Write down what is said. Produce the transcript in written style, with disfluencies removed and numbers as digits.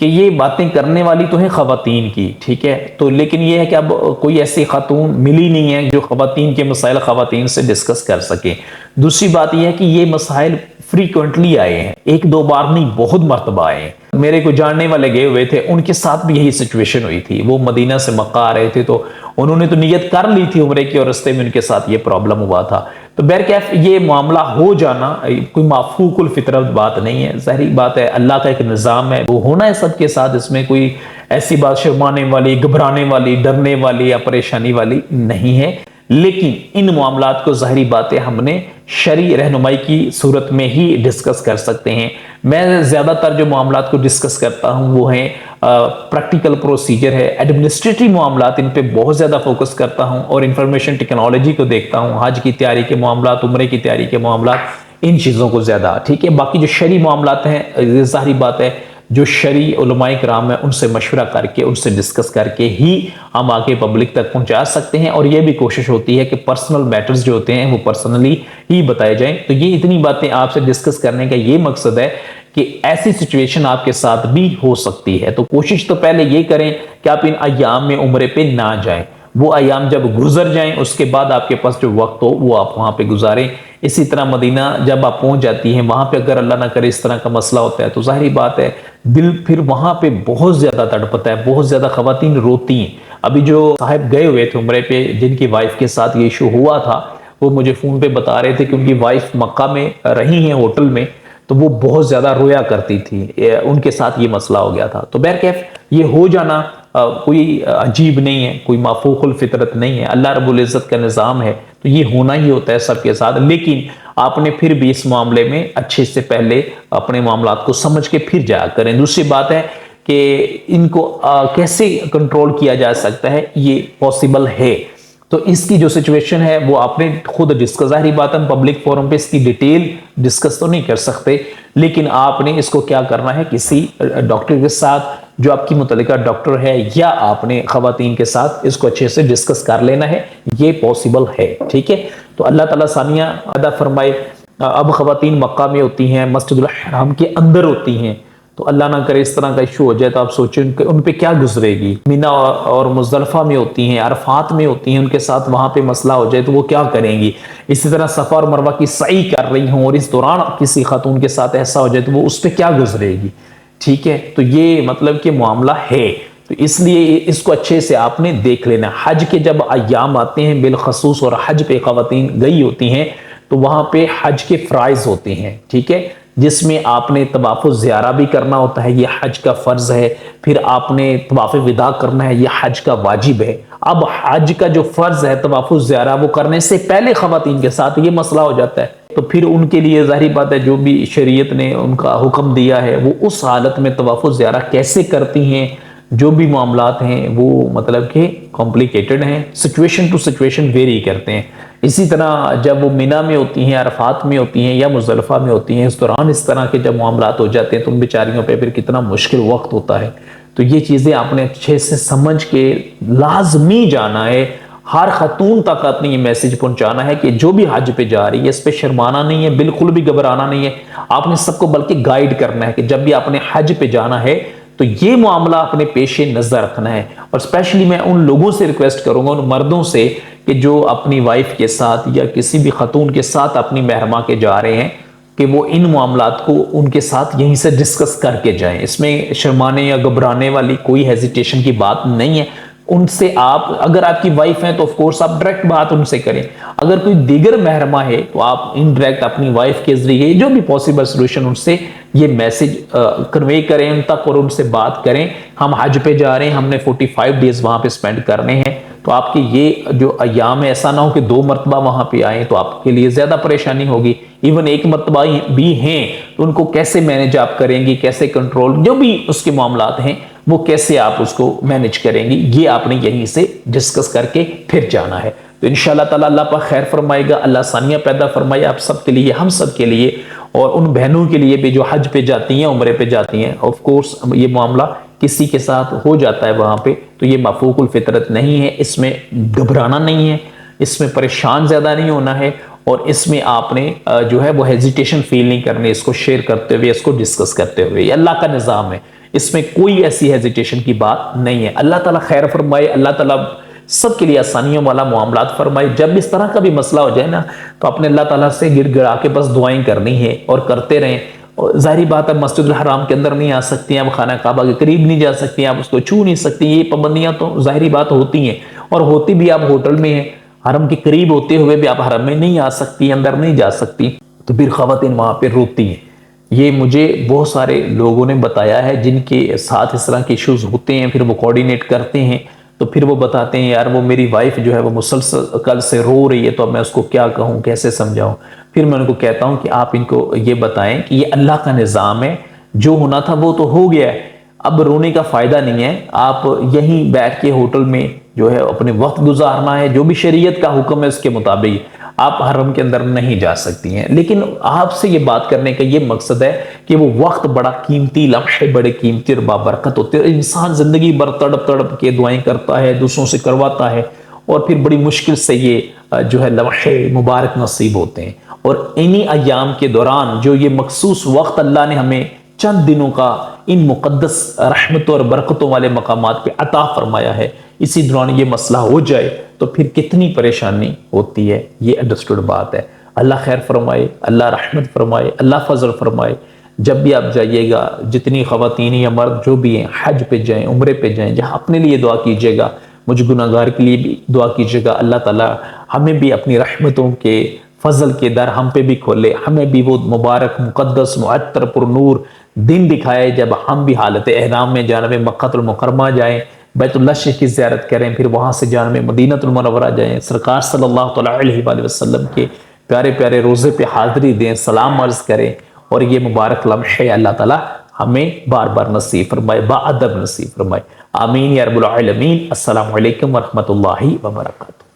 کہ یہ باتیں کرنے والی تو ہیں خواتین کی، ٹھیک ہے، تو لیکن یہ ہے کہ اب کوئی ایسی خاتون ملی نہیں ہے جو خواتین کے مسائل خواتین سے ڈسکس کر سکے۔ دوسری بات یہ ہے کہ یہ مسائل فریکوینٹلی آئے ہیں، ایک دو بار نہیں، بہت مرتبہ آئے ہیں۔ میرے کو جاننے والے گئے ہوئے تھے، ان کے ساتھ بھی یہی سچویشن ہوئی تھی۔ وہ مدینہ سے مکہ آ رہے تھے تو انہوں نے تو نیت کر لی تھی عمرے کی، اور رستے میں ان کے ساتھ یہ پرابلم ہوا تھا۔ تو بہرکیف یہ معاملہ ہو جانا کوئی مافوق الفطرت بات نہیں ہے، ظاہری بات ہے، اللہ کا ایک نظام ہے، وہ ہونا ہے سب کے ساتھ، اس میں کوئی ایسی بات شرمانے والی، گھبرانے والی، ڈرنے والی یا پریشانی والی نہیں ہے۔ لیکن ان معاملات کو ظاہری باتیں ہم نے شرعی رہنمائی کی صورت میں ہی ڈسکس کر سکتے ہیں۔ میں زیادہ تر جو معاملات کو ڈسکس کرتا ہوں وہ ہیں پریکٹیکل پروسیجر ہے، ایڈمنسٹریٹو معاملات، ان پہ بہت زیادہ فوکس کرتا ہوں، اور انفارمیشن ٹیکنالوجی کو دیکھتا ہوں، حج کی تیاری کے معاملات، عمرے کی تیاری کے معاملات، ان چیزوں کو زیادہ، ٹھیک ہے۔ باقی جو شرعی معاملات ہیں، ظاہری بات ہے جو شرعی علماء کرام ہیں ان سے مشورہ کر کے، ان سے ڈسکس کر کے ہی ہم آگے پبلک تک پہنچا سکتے ہیں، اور یہ بھی کوشش ہوتی ہے کہ پرسنل میٹرز جو ہوتے ہیں وہ پرسنلی ہی بتائے جائیں۔ تو یہ اتنی باتیں آپ سے ڈسکس کرنے کا یہ مقصد ہے کہ ایسی سچویشن آپ کے ساتھ بھی ہو سکتی ہے، تو کوشش تو پہلے یہ کریں کہ آپ ان ایام میں عمرے پہ نہ جائیں، وہ ایام جب گزر جائیں اس کے بعد آپ کے پاس جو وقت ہو وہ آپ وہاں پہ گزاریں۔ اسی طرح مدینہ جب آپ پہنچ جاتی ہیں، وہاں پہ اگر اللہ نہ کرے اس طرح کا مسئلہ ہوتا ہے تو ظاہری بات ہے دل پھر وہاں پہ بہت زیادہ تڑپتا ہے، بہت زیادہ خواتین روتی ہیں۔ ابھی جو صاحب گئے ہوئے تھے عمرے پہ، جن کی وائف کے ساتھ یہ ایشو ہوا تھا، وہ مجھے فون پہ بتا رہے تھے کہ ان کی وائف مکہ میں رہی ہیں ہوٹل میں، تو وہ بہت زیادہ رویا کرتی تھی، ان کے ساتھ یہ مسئلہ ہو گیا تھا۔ تو بہرکیف یہ ہو جانا کوئی عجیب نہیں ہے، کوئی مافوق الفطرت نہیں ہے، اللہ رب العزت کا نظام ہے، تو یہ ہونا ہی ہوتا ہے سب کے ساتھ۔ لیکن آپ نے پھر بھی اس معاملے میں اچھے سے پہلے اپنے معاملات کو سمجھ کے پھر جایا کریں۔ دوسری بات ہے کہ ان کو کیسے کنٹرول کیا جا سکتا ہے، یہ پاسبل ہے، تو اس کی جو سچویشن ہے وہ آپ نے خود ڈسکس، ظاہری بات ہے پبلک فورم پہ اس کی ڈیٹیل ڈسکس تو نہیں کر سکتے، لیکن آپ نے اس کو کیا کرنا ہے، کسی ڈاکٹر کے ساتھ جو آپ کی متعلقہ ڈاکٹر ہے، یا آپ نے خواتین کے ساتھ اس کو اچھے سے ڈسکس کر لینا ہے، یہ پاسبل ہے، ٹھیک ہے۔ تو اللہ تعالیٰ ثانیہ ادا فرمائے۔ اب خواتین مکہ میں ہوتی ہیں، مسجد الحرام کے اندر ہوتی ہیں، تو اللہ نہ کرے اس طرح کا ایشو ہو جائے تو آپ سوچیں کہ ان پہ کیا گزرے گی۔ مینا اور مزدلفہ میں ہوتی ہیں، عرفات میں ہوتی ہیں، ان کے ساتھ وہاں پہ مسئلہ ہو جائے تو وہ کیا کریں گی۔ اسی طرح صفا اور مروہ کی سعی کر رہی ہوں اور اس دوران کسی خاتون کے ساتھ ایسا ہو جائے تو وہ اس پہ کیا گزرے گی، ٹھیک ہے۔ تو یہ مطلب کہ معاملہ ہے، تو اس لیے اس کو اچھے سے آپ نے دیکھ لینا۔ حج کے جب ایام آتے ہیں بالخصوص، اور حج پہ خواتین گئی ہوتی ہیں، تو وہاں پہ حج کے فرائض ہوتے ہیں، ٹھیک ہے، جس میں آپ نے طواف الزیارہ بھی کرنا ہوتا ہے، یہ حج کا فرض ہے، پھر آپ نے طواف وداع کرنا ہے، یہ حج کا واجب ہے۔ اب حج کا جو فرض ہے طواف الزیارہ، وہ کرنے سے پہلے خواتین کے ساتھ یہ مسئلہ ہو جاتا ہے، تو پھر ان کے لیے ظاہری بات ہے جو بھی شریعت نے ان کا حکم دیا ہے، وہ اس حالت میں طواف الزیارہ کیسے کرتی ہیں، جو بھی معاملات ہیں وہ مطلب کہ کمپلیکیٹڈ ہیں، سچویشن ٹو سچویشن ویری کرتے ہیں۔ اسی طرح جب وہ مینا میں ہوتی ہیں، عرفات میں ہوتی ہیں یا مزدلفہ میں ہوتی ہیں، اس دوران اس طرح کے جب معاملات ہو جاتے ہیں تو ان بیچاریوں پہ پھر کتنا مشکل وقت ہوتا ہے۔ تو یہ چیزیں آپ نے اچھے سے سمجھ کے لازمی جانا ہے، ہر خاتون تک اپنی یہ میسج پہنچانا ہے کہ جو بھی حج پہ جا رہی ہے اس پہ شرمانا نہیں ہے، بالکل بھی گھبرانا نہیں ہے، آپ نے سب کو بلکہ گائیڈ کرنا ہے کہ جب بھی آپ نے حج پہ جانا ہے تو یہ معاملہ اپنے پیش نظر رکھنا ہے۔ اور اسپیشلی میں ان لوگوں سے ریکویسٹ کروں گا، ان مردوں سے کہ جو اپنی وائف کے ساتھ یا کسی بھی خاتون کے ساتھ اپنی محرمہ کے جا رہے ہیں، کہ وہ ان معاملات کو ان کے ساتھ یہیں سے ڈسکس کر کے جائیں۔ اس میں شرمانے یا گھبرانے والی کوئی ہیزیٹیشن کی بات نہیں ہے۔ ان سے آپ اگر آپ کی وائف ہیں تو آف کورس آپ ڈائریکٹ بات ان سے کریں، اگر کوئی دیگر محرمہ ہے تو آپ انڈائریکٹ اپنی وائف کے ذریعے جو بھی پاسبل سولوشن ان سے یہ میسج کنوے کریں ان تک، اور ان سے بات کریں ہم حج پہ جا رہے ہیں، ہم نے 45 ڈیز وہاں پہ سپینڈ کرنے ہیں، تو آپ کے یہ جو ایام ہے ایسا نہ ہو کہ 2 مرتبہ وہاں پہ آئیں تو آپ کے لیے زیادہ پریشانی ہوگی، ایون 1 مرتبہ بھی ہیں تو ان کو کیسے مینج آپ کریں گی، کیسے کنٹرول، جو بھی اس کے معاملات ہیں وہ کیسے آپ اس کو مینج کریں گی، یہ آپ نے یہیں سے ڈسکس کر کے پھر جانا ہے۔ تو انشاءاللہ تعالی اللہ پاک خیر فرمائے گا، اللہ آسانیاں پیدا فرمائے آپ سب کے لیے، ہم سب کے لیے، اور ان بہنوں کے لیے بھی جو حج پہ جاتی ہیں، عمرے پہ جاتی ہیں۔ آف کورس یہ معاملہ کسی کے ساتھ ہو جاتا ہے وہاں پہ تو یہ مفوق الفطرت نہیں ہے، اس میں گھبرانا نہیں ہے، اس میں پریشان زیادہ نہیں ہونا ہے، اور اس میں آپ نے جو ہے وہ ہیزیٹیشن فیل نہیں کرنی اس کو شیئر کرتے ہوئے، اس کو ڈسکس کرتے ہوئے۔ یہ اللہ کا نظام ہے، اس میں کوئی ایسی ہیزیٹیشن کی بات نہیں ہے۔ اللہ تعالیٰ خیر فرمائے، اللہ تعالیٰ سب کے لیے آسانیوں والا معاملات فرمائے۔ جب اس طرح کا بھی مسئلہ ہو جائے نا تو اپنے اللہ تعالیٰ سے گڑ گڑا کے بس دعائیں کرنی ہے اور کرتے رہیں۔ ظاہری بات ہے مسجد الحرام کے اندر نہیں آ سکتی ہیں آپ، خانہ کعبہ کے قریب نہیں جا سکتی ہیں آپ، اس کو چھو نہیں سکتی، یہ پابندیاں تو ظاہری بات ہوتی ہیں، اور ہوتی بھی آپ ہوٹل میں ہیں، حرم کے قریب ہوتے ہوئے بھی آپ حرم میں نہیں آ سکتی، اندر نہیں جا سکتی، تو پھر خواتین وہاں پہ روتی ہیں۔ یہ مجھے بہت سارے لوگوں نے بتایا ہے جن کے ساتھ اس طرح کے ایشوز ہوتے ہیں، پھر وہ کوارڈینیٹ کرتے ہیں، تو پھر وہ بتاتے ہیں یار وہ میری وائف جو ہے وہ مسلسل کل سے رو رہی ہے، تو اب میں اس کو کیا کہوں، کیسے سمجھاؤں۔ پھر میں ان کو کہتا ہوں کہ آپ ان کو یہ بتائیں کہ یہ اللہ کا نظام ہے، جو ہونا تھا وہ تو ہو گیا ہے، اب رونے کا فائدہ نہیں ہے، آپ یہیں بیٹھ کے ہوٹل میں جو ہے اپنے وقت گزارنا ہے، جو بھی شریعت کا حکم ہے اس کے مطابق آپ حرم کے اندر نہیں جا سکتی ہیں۔ لیکن آپ سے یہ بات کرنے کا یہ مقصد ہے کہ وہ وقت بڑا قیمتی، لمحے بڑے قیمتی اور بابرکت ہوتے ہیں، انسان زندگی بھر تڑپ تڑپ کے دعائیں کرتا ہے، دوسروں سے کرواتا ہے، اور پھر بڑی مشکل سے یہ جو ہے لمحے مبارک نصیب ہوتے ہیں۔ اور انہی ایام کے دوران جو یہ مخصوص وقت اللہ نے ہمیں چند دنوں کا ان مقدس رحمتوں اور برکتوں والے مقامات پہ عطا فرمایا ہے، اسی دوران یہ مسئلہ ہو جائے تو پھر کتنی پریشانی ہوتی ہے، یہ انڈرسٹوڈ بات ہے۔ اللہ خیر فرمائے، اللہ رحمت فرمائے، اللہ فضل فرمائے۔ جب بھی آپ جائیے گا، جتنی خواتین یا مرد جو بھی ہیں، حج پہ جائیں، عمرے پہ جائیں، جہاں اپنے لیے دعا کیجیے گا، مجھ گناہگار کے لیے بھی دعا کیجیے گا، اللہ تعالیٰ ہمیں بھی اپنی رحمتوں کے فضل کے در ہم پہ بھی کھولے، ہمیں بھی وہ مبارک مقدس معطر پر نور دن دکھائے جب ہم بھی حالت احرام میں جانب مکہ المکرمہ جائیں، بیت اللہ شریف کی زیارت کریں، پھر وہاں سے جانب مدینہ المنورہ جائیں، سرکار صلی اللہ علیہ وآلہ وسلم کے پیارے پیارے روزے پہ حاضری دیں، سلام عرض کریں، اور یہ مبارک لمحے اللہ تعالیٰ ہمیں بار بار نصیب فرمائے، با ادب نصیب فرمائے۔ آمین یا رب العالمین۔ السلام علیکم ورحمۃ اللہ وبرکاتہ۔